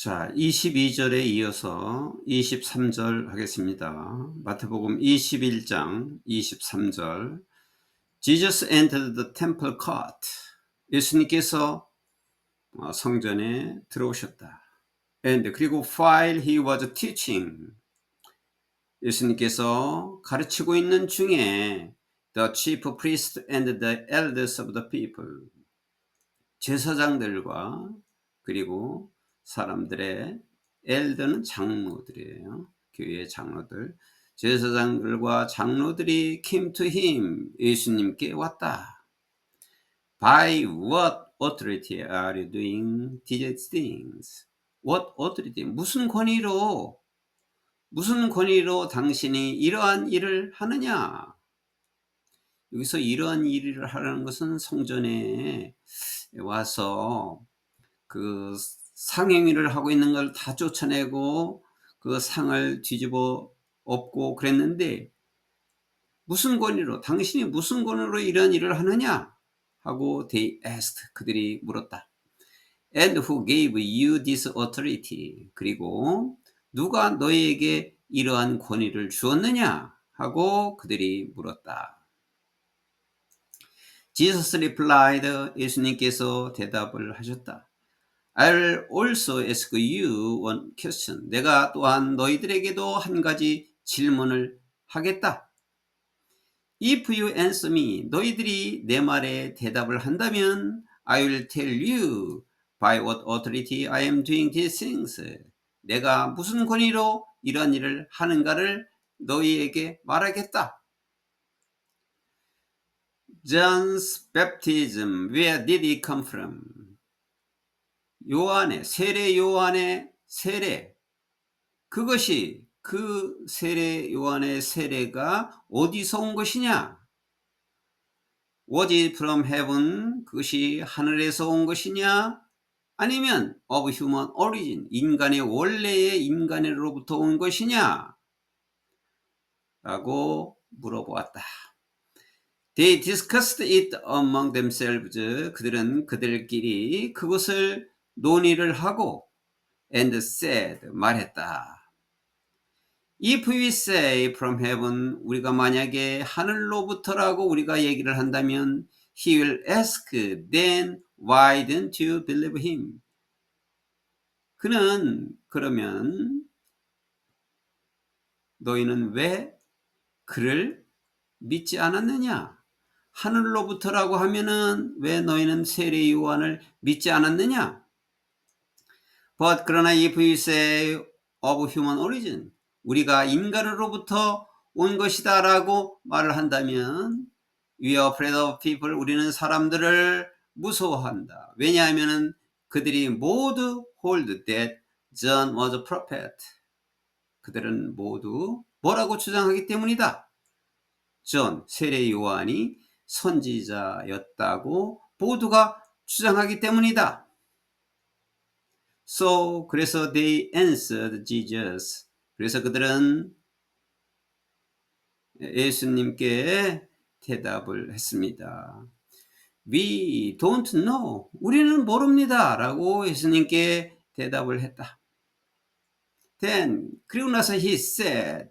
자, 22절에 이어서 23절 하겠습니다. 마태복음 21장 23절. Jesus entered the temple court. 예수님께서 성전에 들어오셨다. And 그리고 while he was teaching, 예수님께서 가르치고 있는 중에 the chief priest and the elders of the people, 제사장들과 그리고 사람들의 엘더는 장로들이에요. 교회의 장로들. 제사장들과 장로들이 came to him, 예수님께 왔다. By what authority are you doing these things? What authority? 무슨 권위로 당신이 이러한 일을 하느냐? 여기서 이러한 일을 하라는 것은 성전에 와서 그 상행위를 하고 있는 걸 다 쫓아내고 그 상을 뒤집어 엎고 그랬는데, 무슨 권위로, 당신이 무슨 권위로 이런 일을 하느냐 하고 they asked, 그들이 물었다. And who gave you this authority? 그리고 누가 너에게 이러한 권위를 주었느냐 하고 그들이 물었다. Jesus replied, 예수님께서 대답을 하셨다. I'll also ask you one question. 내가 또한 너희들에게도 한 가지 질문을 하겠다. If you answer me, 너희들이 내 말에 대답을 한다면 I will tell you by what authority I am doing these things. 내가 무슨 권위로 이런 일을 하는가를 너희에게 말하겠다. John's baptism, where did it come from? 요한의 세례, 요한의 세례, 그것이 그 세례 요한의 세례가 어디서 온 것이냐? Was it from heaven? 그것이 하늘에서 온 것이냐? 아니면 of human origin, 인간의 원래의 인간으로부터 온 것이냐? 라고 물어보았다. They discussed it among themselves. 그들은 그들끼리 그것을 논의를 하고 and said, 말했다. If we say from heaven, 우리가 만약에 하늘로부터라고 우리가 얘기를 한다면 he will ask, then why don't you believe him? 그는 그러면 너희는 왜 그를 믿지 않았느냐? 하늘로부터라고 하면은 왜 너희는 세례 요한을 믿지 않았느냐? But 그러나 if we say of human origin, 우리가 인간으로부터 온 것이다 라고 말을 한다면 we are afraid of people, 우리는 사람들을 무서워한다. 왜냐하면 그들이 모두 hold that John was a prophet. 그들은 모두 뭐라고 주장하기 때문이다. 존, 세례 요한이 선지자였다고 모두가 주장하기 때문이다. So, 그래서 they answered Jesus. 그래서 그들은 예수님께 대답을 했습니다. We don't know. 우리는 모릅니다. 라고 예수님께 대답을 했다. Then, 그리고 나서 he said,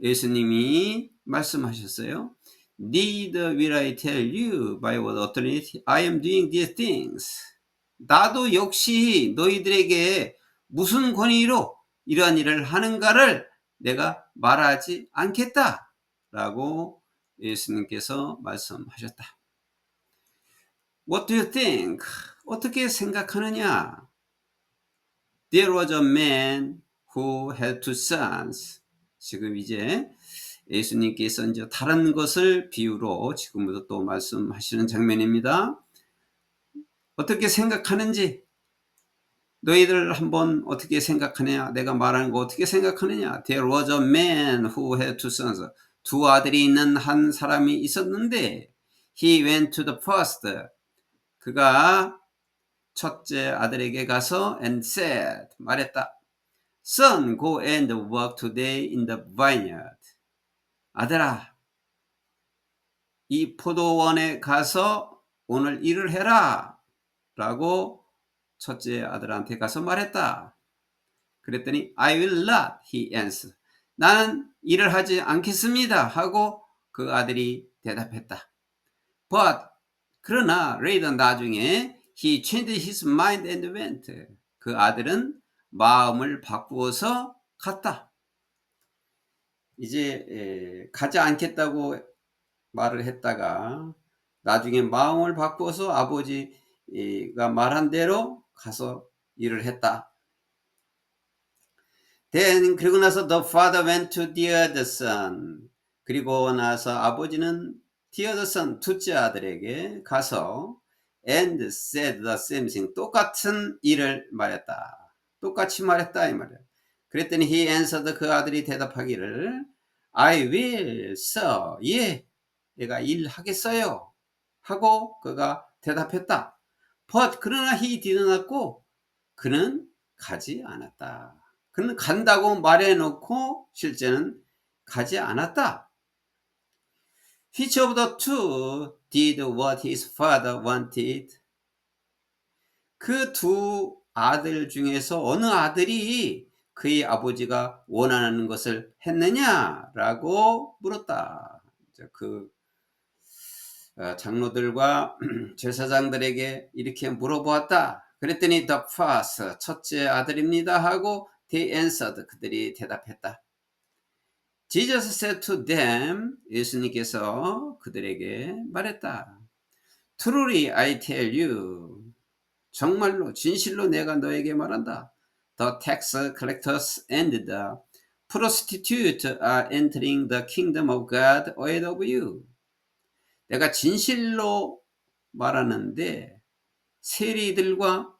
예수님이 말씀하셨어요. Neither will I tell you by what authority I am doing these things. 나도 역시 너희들에게 무슨 권위로 이러한 일을 하는가를 내가 말하지 않겠다 라고 예수님께서 말씀하셨다. What do you think? 어떻게 생각하느냐? There was a man who had two sons. 지금 이제 예수님께서 이제 다른 것을 비유로 지금부터 또 말씀하시는 장면입니다. 어떻게 생각하는지 너희들 한번 어떻게 생각하느냐? 내가 말하는 거 어떻게 생각하느냐? There was a man who had two sons. 두 아들이 있는 한 사람이 있었는데 he went to the first. 그가 첫째 아들에게 가서 and said, 말했다. Son, go and work today in the vineyard. 아들아, 이 포도원에 가서 오늘 일을 해라 라고 첫째 아들한테 가서 말했다. 그랬더니 I will not, he answered. 나는 일을 하지 않겠습니다 하고 그 아들이 대답했다. But 그러나 later 나중에 he changed his mind and went. 그 아들은 마음을 바꾸어서 갔다. 이제 가지 않겠다고 말을 했다가 나중에 마음을 바꾸어서 아버지가 말한 대로 가서 일을 했다. Then 그리고 나서 the father went to the other son. 그리고 나서 아버지는 the other son 둘째 아들에게 가서 and said the same thing. 똑같은 일을 말했다. 똑같이 말했다 이 말이야. 그랬더니 he answered 그 아들이 대답하기를 I will, sir. 예, 내가 일하겠어요. 하고 그가 대답했다. But 그러나 he did not go. 그는 가지 않았다. 그는 간다고 말해놓고 실제는 가지 않았다. Which of the two did what his father wanted? 그 두 아들 중에서 어느 아들이 그의 아버지가 원하는 것을 했느냐라고 물었다. 그 장로들과 제사장들에게 이렇게 물어보았다. 그랬더니 the first, 첫째 아들입니다 하고 they answered, 그들이 대답했다. Jesus said to them, 예수님께서 그들에게 말했다. Truly I tell you, 정말로 진실로 내가 너에게 말한다. The tax collectors and the prostitute are entering the kingdom of God ahead of you. 내가 진실로 말하는데 세리들과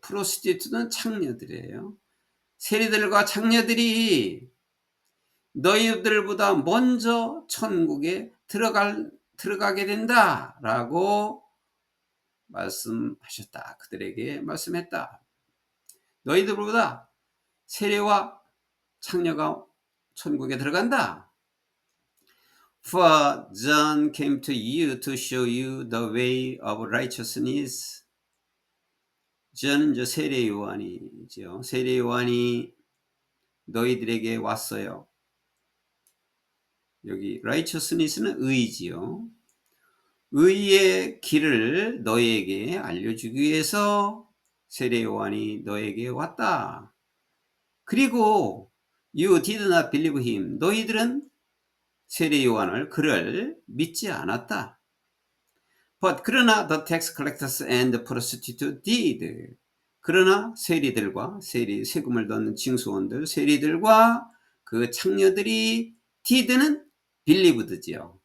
프로스티튜트는 창녀들이에요. 세리들과 창녀들이 너희들보다 먼저 천국에 들어가게 된다라고 말씀하셨다. 그들에게 말씀했다. 너희들보다 세리와 창녀가 천국에 들어간다. For John came to you to show you the way of righteousness. 저는 저 세례 요한이죠. 세례 요한이 너희들에게 왔어요. 여기 righteousness는 의지요. 의의 길을 너희에게 알려주기 위해서 세례 요한이 너에게 왔다. 그리고 you did not believe him. 너희들은 세례 요한을 그를 믿지 않았다. But 그러나 the tax collectors and the prostitute did. 그러나 세리들과 세금을 넣는 징수원들, 세리들과 그 창녀들이 did는 believed지요.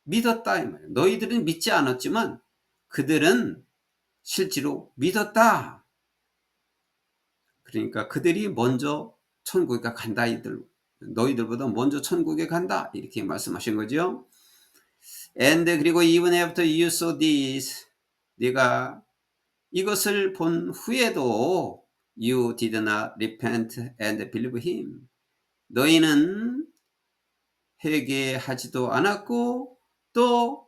믿었다 이 말이에요. 너희들은 믿지 않았지만 그들은 실제로 믿었다. 그러니까 그들이 먼저 천국에 간다. 너희들보다 먼저 천국에 간다. 이렇게 말씀하신 거죠. And 그리고 even after you saw this, 네가 이것을 본 후에도 you did not repent and believe him. 너희는 회개하지도 않았고 또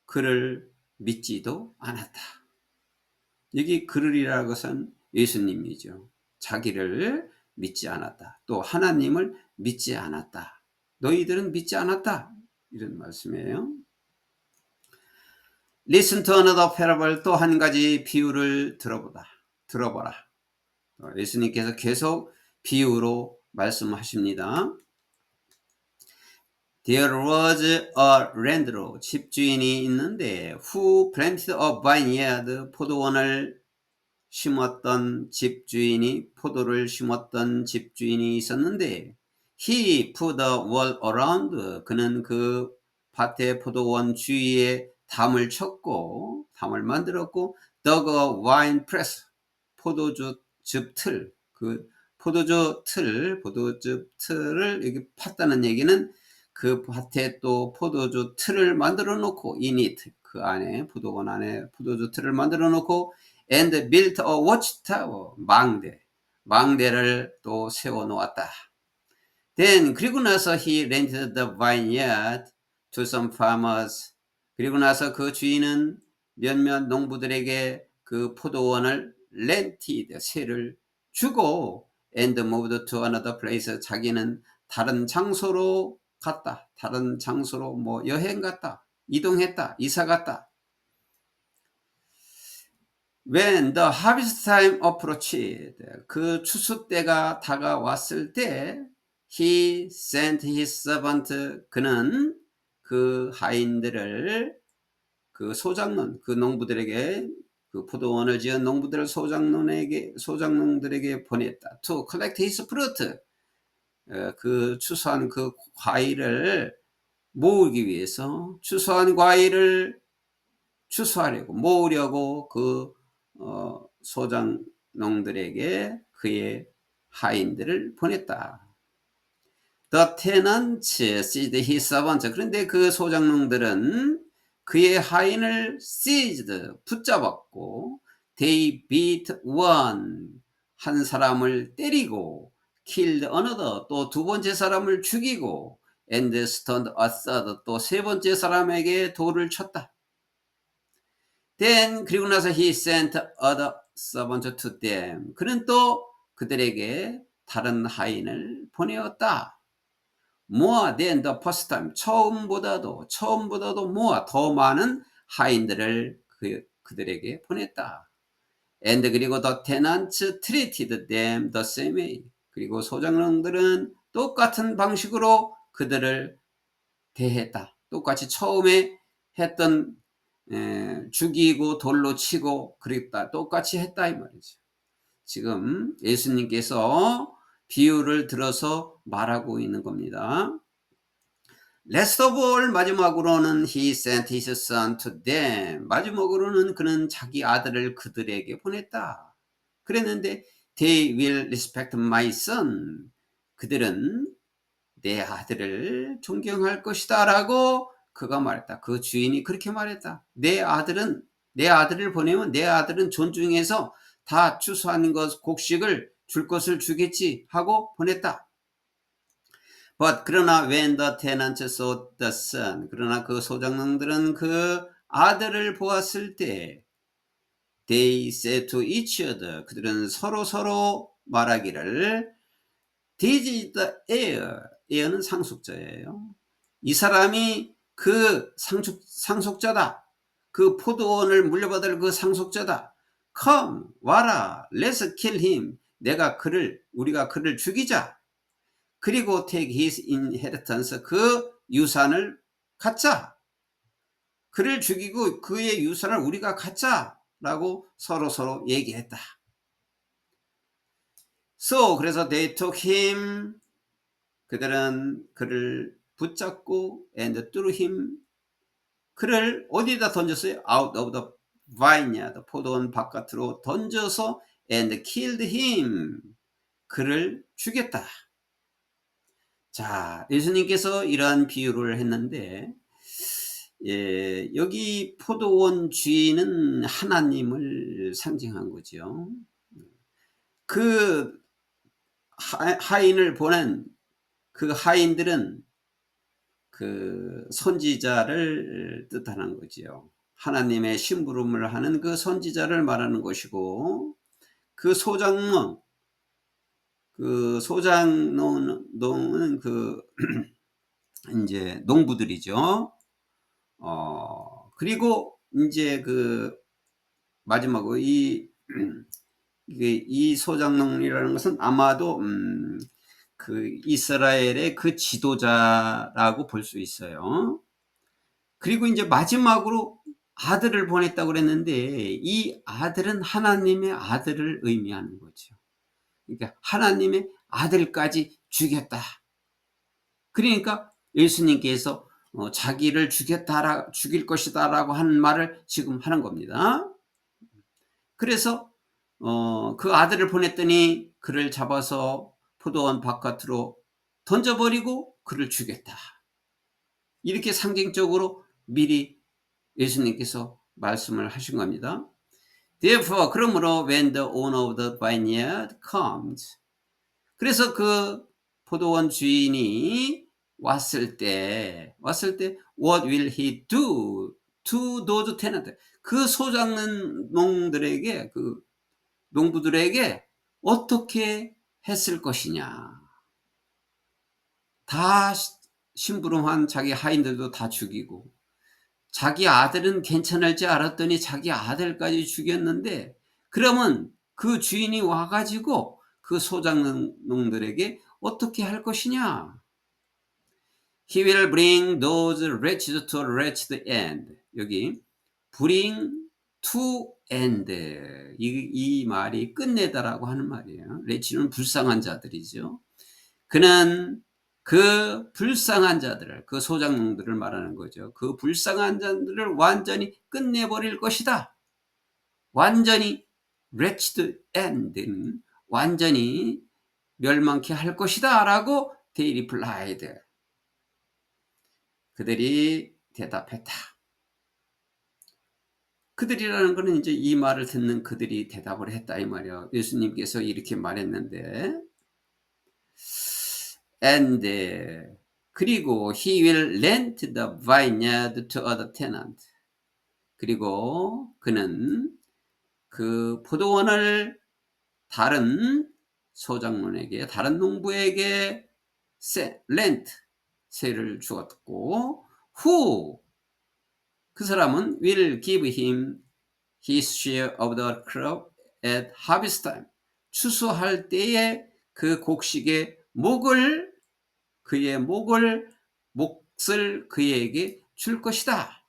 그를 믿지도 않았다. 여기 그를이라는 것은 예수님이죠. 자기를 믿지 않았다. 또 하나님을 믿지 않았다. 너희들은 믿지 않았다. 이런 말씀이에요. Listen to another parable. 또 한 가지 비유를 들어보라. 예수님께서 계속 비유로 말씀하십니다. There was a landlord, 집주인이 있는데 who planted a vineyard, 포도원을 심었던 집주인이 포도를 심었던 집주인이 있었는데 he put a wall around, 그는 그 밭의 포도원 주위에 담을 쳤고 담을 만들었고 dug a wine press, 포도주 즙틀, 그 포도주 틀을 여기 팠다는 얘기는 그 밭에 또 포도주 틀을 만들어 놓고 in it, 그 안에 포도원 안에 포도주 틀을 만들어 놓고 and built a watchtower, 망대를 또 세워 놓았다. Then 그리고 나서 he rented the vineyard to some farmers. 그리고 나서 그 주인은 몇몇 농부들에게 그 포도원을 rented, 세를 주고 and moved to another place. 자기는 다른 장소로 갔다. 다른 장소로 뭐 여행 갔다. 이동했다. 이사 갔다. When the harvest time approached, 그 추수 때가 다가왔을 때 he sent his servant, 그는 그 하인들을 그 소작농, 그 농부들에게, 그 포도원을 지은 농부들 소작농들에게 보냈다. To collect his fruit, 그 추수한 그 과일을 모으기 위해서, 추수한 과일을 추수하려고 모으려고 그 소작농들에게 그의 하인들을 보냈다. The tenants seized his servants. 그런데 그 소작농들은 그의 하인을 seized, 붙잡았고, they beat one, 한 사람을 때리고, killed another, 또 두 번째 사람을 죽이고, and stoned a third, 또 세 번째 사람에게 돌을 쳤다. Then, 그리고 나서 he sent other servants to them. 그는 또 그들에게 다른 하인을 보내었다. More than the first time. 처음보다도 more, 더 많은 하인들을 그들에게 보냈다. And 그리고 the tenants treated them the same way. 그리고 소작농들은 똑같은 방식으로 그들을 대했다. 똑같이 처음에 했던 죽이고 돌로 치고 그랬다. 똑같이 했다 이 말이죠. 지금 예수님께서 비유를 들어서 말하고 있는 겁니다. Last of all, 마지막으로는 he sent his son to them. 마지막으로는 그는 자기 아들을 그들에게 보냈다. 그랬는데 they will respect my son. 그들은 내 아들을 존경할 것이다 라고 그가 말했다. 그 주인이 그렇게 말했다. 내 아들을 보내면 내 아들은 존중해서 다 추수한 것 곡식을 줄 것을 주겠지 하고 보냈다. But 그러나 when the tenants saw the son, 그러나 그 소작농들은 그 아들을 보았을 때 they said to each other, 그들은 서로 말하기를 This is the heir. heir는 상속자예요. 이 사람이 그 상속자다. 그 포도원을 물려받을 그 상속자다. Come, 와라. Let's kill him. 우리가 그를 죽이자. 그리고 take his inheritance. 그 유산을 갖자. 그를 죽이고 그의 유산을 우리가 갖자라고 서로 얘기했다. So, 그래서 they took him. 그들은 그를 붙잡고 and threw him. 그를 어디다 던졌어요? Out of the vineyard. 포도원 바깥으로 던져서 and killed him. 그를 죽였다. 자, 예수님께서 이러한 비유를 했는데, 여기 포도원 주인은 하나님을 상징한 거죠. 그 하인을 보낸 그 하인들은 그 선지자를 뜻하는 거지요. 하나님의 심부름을 하는 그 선지자를 말하는 것이고, 그 소작농은 그 이제 농부들이죠. 그리고 이제 그 마지막으로 이 소작농이라는 것은 아마도 그 이스라엘의 그 지도자라고 볼 수 있어요. 그리고 이제 마지막으로 아들을 보냈다고 그랬는데 이 아들은 하나님의 아들을 의미하는 거죠. 그러니까 하나님의 아들까지 죽였다. 그러니까 예수님께서 자기를 죽일 것이다라고 하는 말을 지금 하는 겁니다. 그래서 그 아들을 보냈더니 그를 잡아서 포도원 바깥으로 던져버리고 그를 죽였다. 이렇게 상징적으로 미리 예수님께서 말씀을 하신 겁니다. Therefore, 그러므로 when the owner of the vineyard comes, 그래서 그 포도원 주인이 왔을 때 what will he do to those tenants? 그 소작농들에게, 그 농부들에게 어떻게 했을 것이냐. 다 심부름한 자기 하인들도 다 죽이고 자기 아들은 괜찮을지 알았더니 자기 아들까지 죽였는데, 그러면 그 주인이 와가지고 그 소작농들에게 어떻게 할 것이냐. He will bring those wretched to a wretched end. 여기 bring to end, 이 말이 끝내다라고 하는 말이에요. wretched는 불쌍한 자들이죠. 그는 그 불쌍한 자들을, 그 소작농들을 말하는 거죠. 그 불쌍한 자들을 완전히 끝내버릴 것이다. 완전히 wretched end는 완전히 멸망케 할 것이다 라고 they replied. 그들이 대답했다. 그들이라는 것은 이제 이 말을 듣는 그들이 대답을 했다 이 말이에요. 예수님께서 이렇게 말했는데, and 그리고 he will rent the vineyard to other tenant. 그리고 그는 그 포도원을 다른 소작농에게, 다른 농부에게 렌트, 세를 주었고, who, 그 사람은 will give him his share of the crop at harvest time. 추수할 때에 그 곡식의 그의 몫을 그에게 줄 것이다.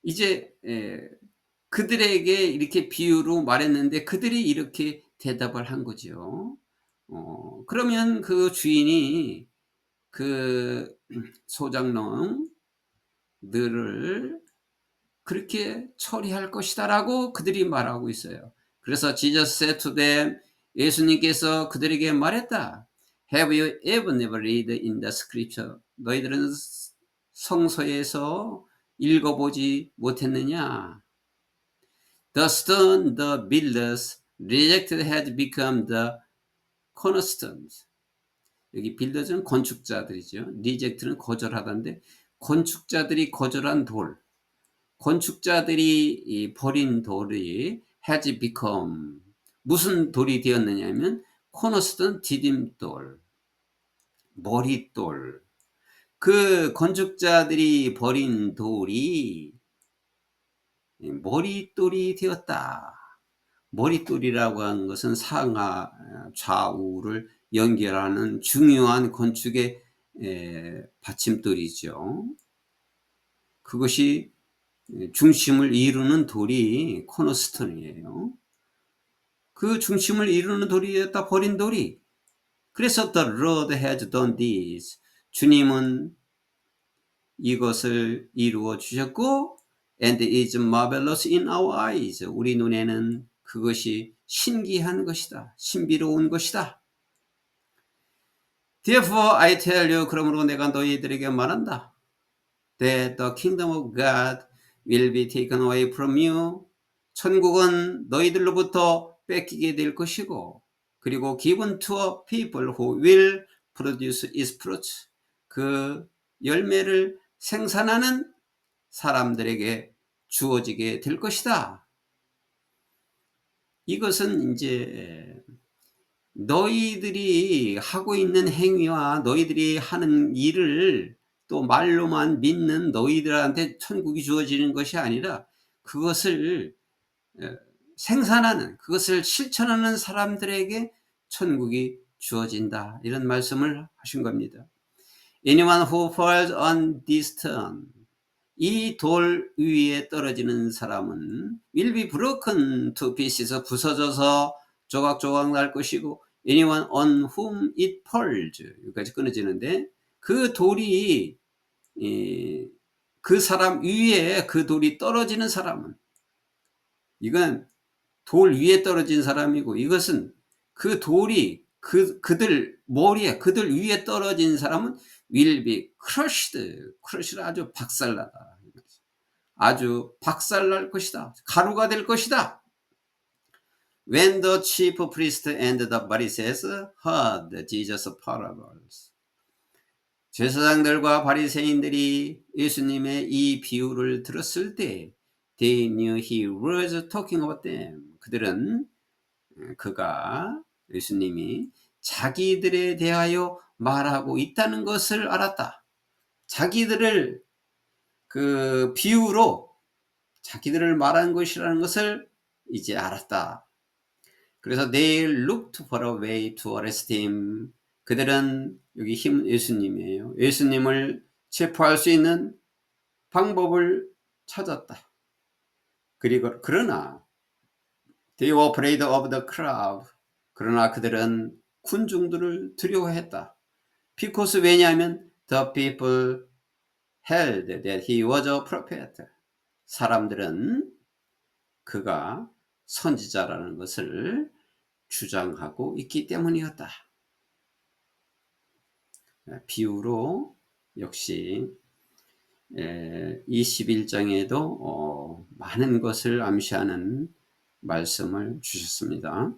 이제 그들에게 이렇게 비유로 말했는데 그들이 이렇게 대답을 한 거죠. 그러면 그 주인이 그 소작농들을 그렇게 처리할 것이다라고 그들이 말하고 있어요. 그래서 Jesus said to them, 예수님께서 그들에게 말했다. Have you never read in the scripture? 너희들은 성서에서 읽어보지 못했느냐? The stone the builders rejected had become the cornerstone. 여기 빌더즈는 건축자들이죠. reject는 거절하다인데, 건축자들이 거절한 돌, 건축자들이 버린 돌이 has become, 무슨 돌이 되었느냐면 코너스톤, 디딤돌, 머릿돌. 그 건축자들이 버린 돌이 머릿돌이 되었다. 머릿돌이라고 하는 것은 상하 좌우를 연결하는 중요한 건축의 받침돌이죠. 그것이 중심을 이루는 돌이 코너스톤이에요. 그 중심을 이루는 돌이었다, 버린 돌이. 그래서 the Lord has done this. 주님은 이것을 이루어 주셨고, and is marvelous in our eyes. 우리 눈에는 그것이 신기한 것이다. 신비로운 것이다. Therefore I tell you, 그러므로 내가 너희들에게 말한다. That the kingdom of God will be taken away from you. 천국은 너희들로부터 뺏기게 될 것이고, 그리고 given to a people who will produce its fruits. 그 열매를 생산하는 사람들에게 주어지게 될 것이다. 이것은 이제 너희들이 하고 있는 행위와 너희들이 하는 일을 또 말로만 믿는 너희들한테 천국이 주어지는 것이 아니라 그것을 생산하는, 그것을 실천하는 사람들에게 천국이 주어진다. 이런 말씀을 하신 겁니다. Anyone who falls on this stone, 이 돌 위에 떨어지는 사람은 will be broken to pieces, 부서져서 조각조각 날 것이고, anyone on whom it falls, 여기까지 끊어지는데, 그 돌이 그 사람 위에 그 돌이 떨어지는 사람은, 이건 돌 위에 떨어진 사람이고, 이것은 그 돌이 그들 머리에, 그들 위에 떨어진 사람은 will be crushed. crush는 아주 박살나다. 아주 박살날 것이다. 가루가 될 것이다. When the chief priest and the Pharisees heard Jesus' parables. 제사장들과 바리새인들이 예수님의 이 비유를 들었을 때, they knew he was talking about them. 그들은 그가 예수님이 자기들에 대하여 말하고 있다는 것을 알았다. 자기들을 그 비유로 자기들을 말한 것이라는 것을 이제 알았다. 그래서 they looked for a way to arrest him. 그들은 여기 힘 예수님이에요. 예수님을 체포할 수 있는 방법을 찾았다. 그리고 그러나 they were afraid of the crowd. 그러나 그들은 군중들을 두려워했다. because 왜냐하면 the people held that he was a prophet. 사람들은 그가 선지자라는 것을 주장하고 있기 때문이었다. 비유로 역시 21장에도 많은 것을 암시하는 말씀을 주셨습니다.